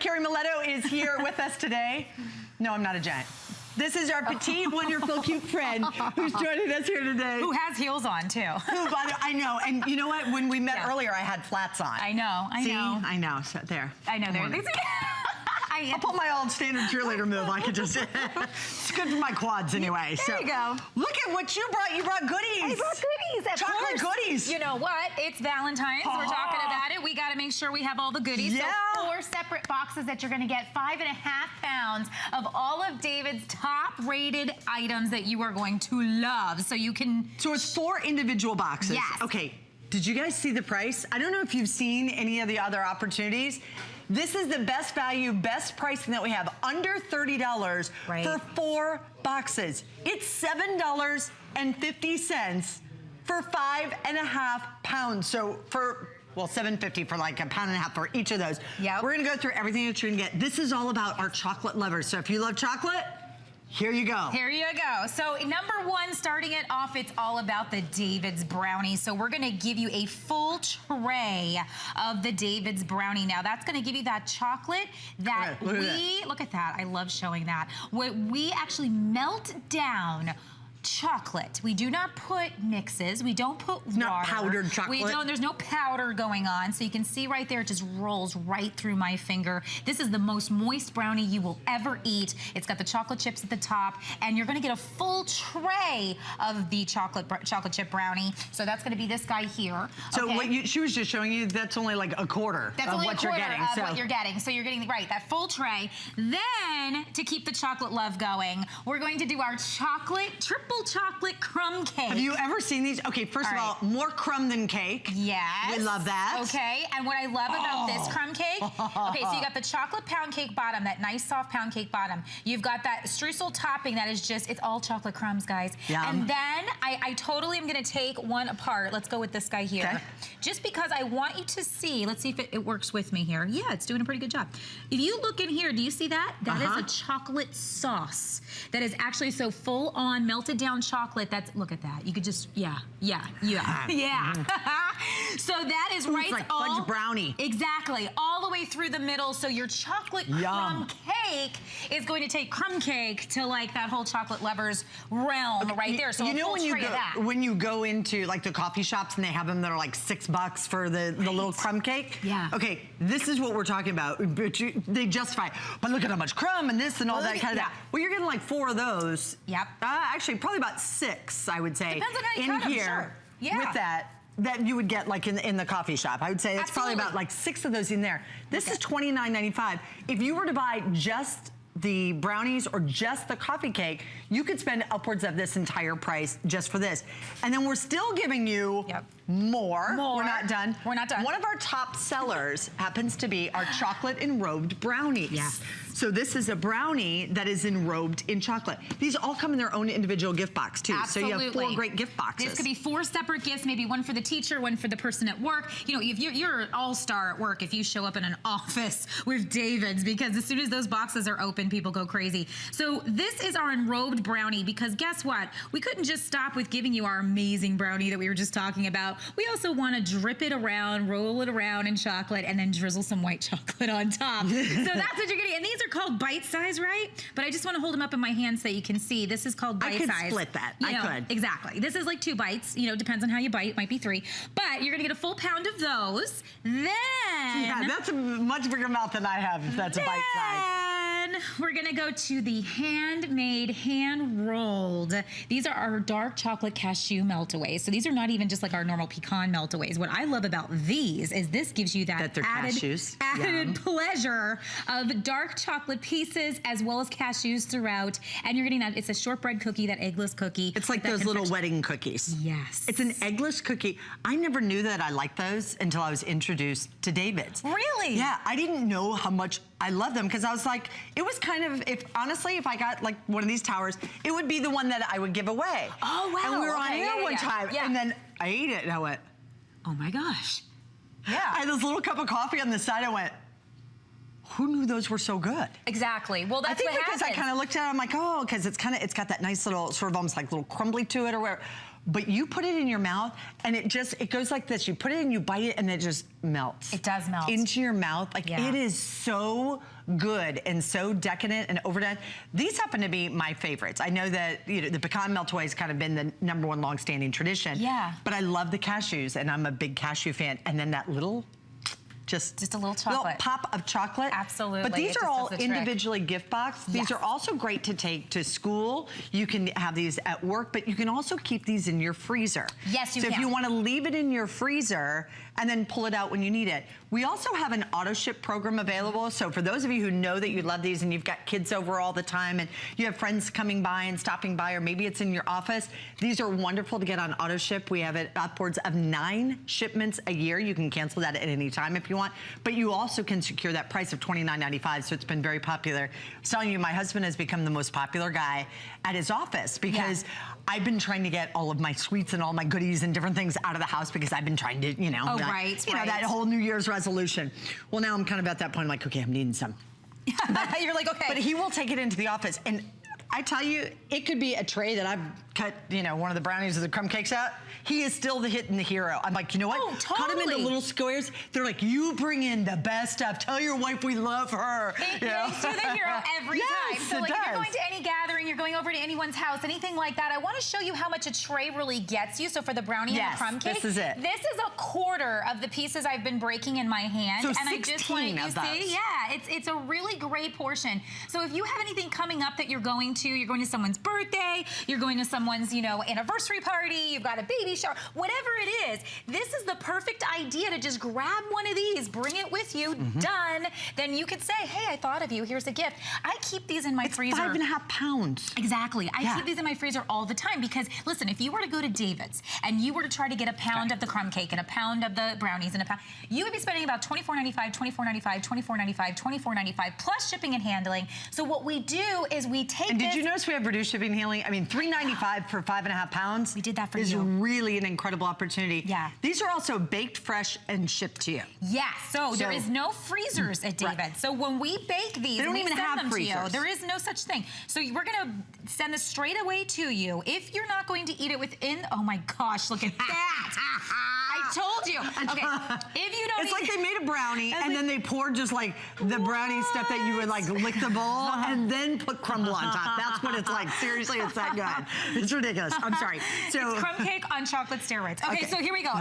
Carrie Miletto is here with us today. No, I'm not a giant. This is our petite, wonderful, cute friend who's joining us here today. Who has heels on, too. I know, and you know what? When we met earlier, I had flats on. I know, I know. I know, so there. I know, there. I'll pull my old standard cheerleader move. I could just, it's good for my quads anyway. There you go. Look at what you brought. You brought goodies. I brought goodies, of Chocolate course. goodies. You know what? It's Valentine's. We're talking about it. We got to make sure we have all the goodies. Yeah. So 4 separate boxes that you're going to get 5.5 pounds of all of David's top rated items that you are going to love. So you can... So it's 4 individual boxes. Yes. Okay. Did you guys see the price? I don't know if you've seen any of the other opportunities. This is the best value, best pricing that we have, under $30 for 4 boxes. It's $7.50 for 5.5 pounds. So for, well, $7.50 for like a pound and a half for each of those. Yep. We're gonna go through everything that you're gonna get. This is all about our chocolate lovers. So if you love chocolate, here you go. Here you go. So number 1, starting it off, it's all about the David's brownie. So we're gonna give you a full tray of the David's brownie. Now that's gonna give you that chocolate that look at that. I love showing that. We actually melt down chocolate. We do not put mixes. We don't put water. Not powdered chocolate. We don't, there's no powder going on. So you can see right there, it just rolls right through my finger. This is the most moist brownie you will ever eat. It's got the chocolate chips at the top, and you're gonna get a full tray of the chocolate chip brownie. So that's gonna be this guy here. So what she was just showing you, that's only like a quarter of what you're getting. What you're getting. So you're getting, right, that full tray. Then, to keep the chocolate love going, we're going to do our triple chocolate crumb cake. Have you ever seen these? Okay, first of all, more crumb than cake. Yes. We love that. Okay, and what I love about this crumb cake, okay, so you got the chocolate pound cake bottom, that nice soft pound cake bottom. You've got that streusel topping that is just, it's all chocolate crumbs, guys. Yum. And then I totally am gonna take one apart. Let's go with this guy here. Okay. Just because I want you to see, let's see if it works with me here. Yeah, it's doing a pretty good job. If you look in here, do you see that? That is a chocolate sauce. That is actually so full on melted down chocolate. That's, look at that. You could just, yeah. So that is right. It's like fudge brownie. Exactly, all the way through the middle. So your chocolate crumb cake is going to take crumb cake to like that whole chocolate lovers realm right there. So you know when you go into like the coffee shops and they have them that are like $6 for the little crumb cake? Yeah. Okay, this is what we're talking about. They justify, but look at how much crumb and this and all that kind of that. Well, you're getting like 4 of those. Yep. Actually, probably about 6, I would say. Depends on how you cut them, sure. Yeah. With that you would get like in the coffee shop. I would say it's probably about like 6 of those in there. This is $29.95. If you were to buy just the brownies or just the coffee cake, you could spend upwards of this entire price just for this. And then we're still giving you more. We're not done. We're not done. One of our top sellers happens to be our chocolate enrobed brownies. Yes. So this is a brownie that is enrobed in chocolate. These all come in their own individual gift box too. Absolutely. So you have 4 great gift boxes. This could be 4 separate gifts, maybe one for the teacher, one for the person at work. You know, if you're an all-star at work if you show up in an office with David's, because as soon as those boxes are open, people go crazy. So this is our enrobed brownie, because guess what? We couldn't just stop with giving you our amazing brownie that we were just talking about. We also want to drip it around, roll it around in chocolate, and then drizzle some white chocolate on top. So that's what you're getting. And these are called bite size, right? But I just want to hold them up in my hand so that you can see. This is called bite size. I could split that. I could. Exactly. This is like 2 bites. You know, depends on how you bite. It might be 3. But you're going to get a full pound of those. Then... Yeah, that's a much bigger mouth than I have if that's a bite size. We're gonna go to the handmade, hand-rolled. These are our dark chocolate cashew meltaways. So these are not even just like our normal pecan meltaways. What I love about these is this gives you that added pleasure of dark chocolate pieces as well as cashews throughout. And you're getting that, it's a shortbread cookie, that eggless cookie. It's like those little wedding cookies. Yes. It's an eggless cookie. I never knew that I liked those until I was introduced to David's. Really? Yeah, I didn't know how much I love them because I was like, it was kind of, honestly, if I got like one of these towers, it would be the one that I would give away. Oh, wow. And we were on air one time, and then I ate it, and I went, oh my gosh. Yeah. I had this little cup of coffee on the side, I went, who knew those were so good? Exactly. Well, that's what happens. I think because I kind of looked at it, I'm like, oh, because it's got that nice little, sort of almost like little crumbly to it or whatever. but you put it in your mouth and it goes like this. You put it in, you bite it, and it just melts. It does melt. Into your mouth. Like, it is so good and so decadent and overdone. These happen to be my favorites. I know that, you know, the pecan melt away has kind of been the #1 long-standing tradition. Yeah. But I love the cashews, and I'm a big cashew fan. And then that little, just a little chocolate. Little pop of chocolate. Absolutely. But these It are just all does the trick. individually gift boxed. These are also great to take to school. You can have these at work, but you can also keep these in your freezer. Yes, you can. So if you want to leave it in your freezer and then pull it out when you need it. We also have an auto ship program available. So for those of you who know that you love these and you've got kids over all the time and you have friends coming by and stopping by, or maybe it's in your office, these are wonderful to get on auto ship. We have it upwards of 9 shipments a year. You can cancel that at any time if you want, but you also can secure that price of $29.95. So it's been very popular. I was telling you, my husband has become the most popular guy at his office because I've been trying to get all of my sweets and all my goodies and different things out of the house because I've been trying to, you know, know, that whole New Year's resolution. Well, now I'm kind of at that point, I'm like, okay, I'm needing some. But, you're like, okay. But he will take it into the office. And I tell you, it could be a tray that I've cut, you know, one of the brownies or the crumb cakes out. He is still the hit and the hero. I'm like, you know what? Oh, totally. Cut them into little squares. They're like, you bring in the best stuff. Tell your wife we love her. It makes you the hero every time. So like, if you're going to any gathering, you're going over to anyone's house, anything like that, I want to show you how much a tray really gets you. So for the brownie and the crumb cake, this is it. This is a quarter of the pieces I've been breaking in my hand. So and I just want you see, yeah, it's a really great portion. So if you have anything coming up that you're going to someone's birthday, you're going to someone's, you know, anniversary party, you've got a baby shower, whatever it is, this is the perfect idea to just grab one of these, bring it with you, done. Then you could say, hey, I thought of you, here's a gift. I keep these in my freezer. 5.5 pounds. Exactly. I keep these in my freezer all the time because, listen, if you were to go to David's and you were to try to get a pound of the crumb cake and a pound of the brownies and a pound, you would be spending about $24.95, $24.95, $24.95, $24.95 plus shipping and handling. So what we do is we take and did you notice we have reduced shipping and handling? I mean, $3.95 for 5.5 pounds. We did that for you. Is you. really an incredible opportunity. Yeah. These are also baked fresh and shipped to you. Yeah. So there is no freezers at David's. Right. So when we bake these, they don't even have freezers. To you, there is no such thing. So we're gonna send this straight away to you. If you're not going to eat it within, oh my gosh, look at that. I told you. Okay. If you don't it's like they made a brownie and then they poured just like the brownie stuff that you would like lick the bowl and then put crumble on top. That's what it's like. Seriously, it's that good. It's ridiculous. I'm sorry. So it's crumb cake on chocolate steroids. Okay, so here we go.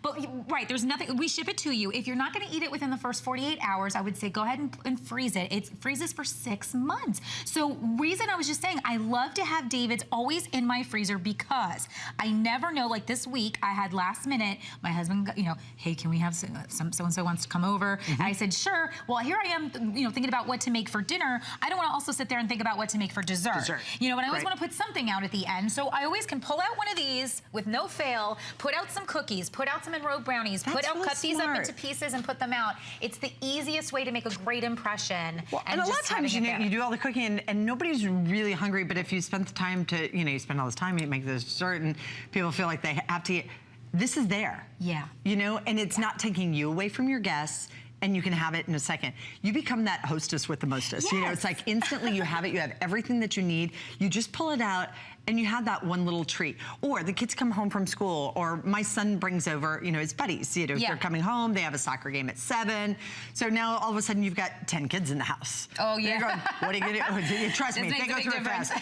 But right, there's nothing. We ship it to you. If you're not going to eat it within the first 48 hours, I would say go ahead and freeze it. It freezes for 6 months. So reason I was just saying, I love to have David's always in my freezer because I never know. Like this week, I had last minute. My husband, you know, hey, can we have so-and-so wants to come over? And I said, sure. Well, here I am, you know, thinking about what to make for dinner. I don't want to also sit there and think about what to make for dessert. You know, and I always want to put something out at the end. So I always can pull out one of these with no fail, put out some cookies, put out some enrobed brownies, cut these up into pieces and put them out. It's the easiest way to make a great impression. Well, and a lot of times, you do all the cooking and nobody's really hungry, but if you spend the time to, you know, you spend all this time, you make this dessert and people feel like they have to eat, this is there. Yeah. You know, and it's not taking you away from your guests, and you can have it in a second. You become that hostess with the mostess. Yes. You know, it's like instantly you have it, you have everything that you need, you just pull it out, and you have that one little treat. Or the kids come home from school, or my son brings over, you know, his buddies. You know, they're coming home, they have a soccer game at 7. So now all of a sudden you've got 10 kids in the house. Oh, yeah. Going, what are you gonna do? Trust me, they go through it fast.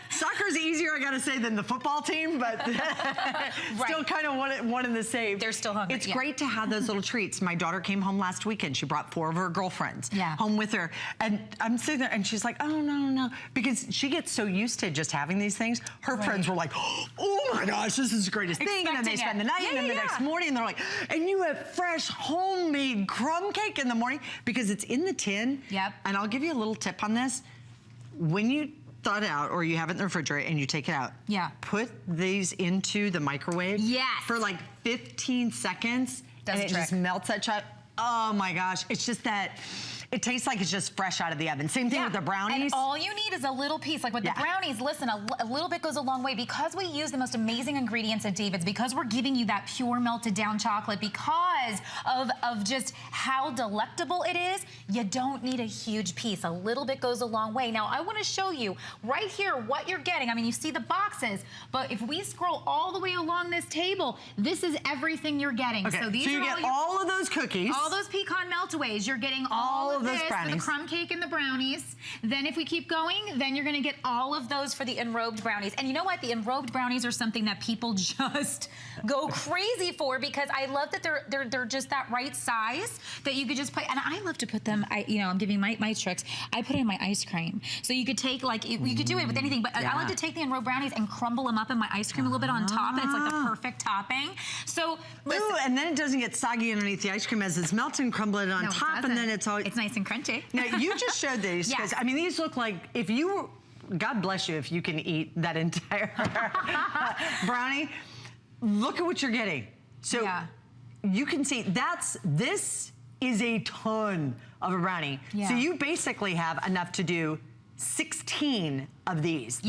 Soccer's easier, I gotta say, than the football team, but still kind of one and the same. They're still hungry. It's great to have those little treats. My daughter came home last weekend. She brought 4 of her girlfriends home with her. And I'm sitting there and she's like, oh, no. Because she gets so used to just having these things. Her friends were like, oh my gosh, this is the greatest thing. And then they spend the night and then the next morning and they're like, and you have fresh homemade crumb cake in the morning because it's in the tin. Yep. And I'll give you a little tip on this. When you thaw it out or you have it in the refrigerator and you take it out, put these into the microwave for like 15 seconds and it just melts that chocolate. Oh my gosh, it's just that, it tastes like it's just fresh out of the oven. Same thing with the brownies. And all you need is a little piece. Like with the brownies, listen, a little bit goes a long way. Because we use the most amazing ingredients at David's, because we're giving you that pure melted down chocolate, because of just how delectable it is, you don't need a huge piece. A little bit goes a long way. Now, I want to show you right here what you're getting. I mean, you see the boxes, but if we scroll all the way along this table, this is everything you're getting. Okay, so these so you get all of those cookies. All those pecan meltaways. You're getting all of those this brownies. for the crumb cake and the brownies. Then if we keep going, then you're gonna get all of those for the enrobed brownies. And you know what? The enrobed brownies are something that people just go crazy for, because I love that they're just that right size that you could just put, and I love to put them, I'm giving my tricks. I put it in my ice cream. So you could take, like, you could do it with anything, but I like to take the enrobed brownies and crumble them up in my ice cream a little bit on top, and it's like the perfect topping. So, listen. Ooh, and then it doesn't get soggy underneath the ice cream as it's melting, crumble it on top, and then it's all... It's nice and crunchy. Now, you just showed these, because, I mean, these look like, if you... God bless you if you can eat that entire brownie. Look at what you're getting. So you can see this is a ton of a brownie. So you basically have enough to do 16 of these.